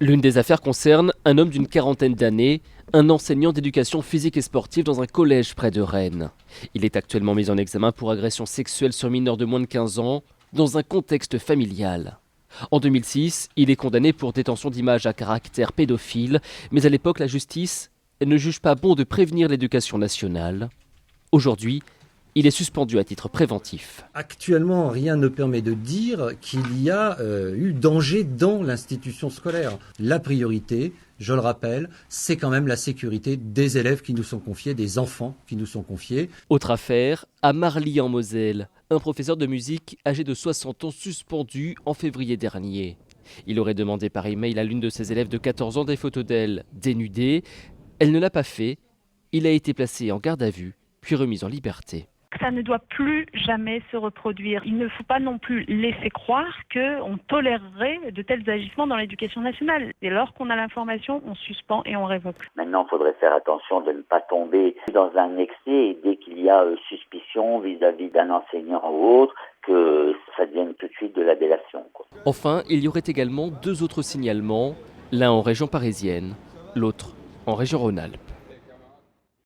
L'une des affaires concerne un homme d'une quarantaine d'années, un enseignant d'éducation physique et sportive dans un collège près de Rennes. Il est actuellement mis en examen pour agression sexuelle sur mineur de moins de 15 ans dans un contexte familial. En 2006, il est condamné pour détention d'images à caractère pédophile, mais à l'époque, la justice ne juge pas bon de prévenir l'éducation nationale. Aujourd'hui, il est suspendu à titre préventif. Actuellement, rien ne permet de dire qu'il y a eu danger dans l'institution scolaire. La priorité, je le rappelle, c'est quand même la sécurité des élèves qui nous sont confiés, des enfants qui nous sont confiés. Autre affaire, à Marly en Moselle, un professeur de musique âgé de 60 ans suspendu en février dernier. Il aurait demandé par email à l'une de ses élèves de 14 ans des photos d'elle dénudée. Elle ne l'a pas fait. Il a été placé en garde à vue, puis remis en liberté. Ça ne doit plus jamais se reproduire. Il ne faut pas non plus laisser croire qu'on tolérerait de tels agissements dans l'éducation nationale. Et lorsqu'on a l'information, on suspend et on révoque. Maintenant, il faudrait faire attention de ne pas tomber dans un excès et dès qu'il y a suspicion vis-à-vis d'un enseignant ou autre, que ça devienne tout de suite de la délation, quoi. Enfin, il y aurait également deux autres signalements, l'un en région parisienne, l'autre en région Rhône-Alpes.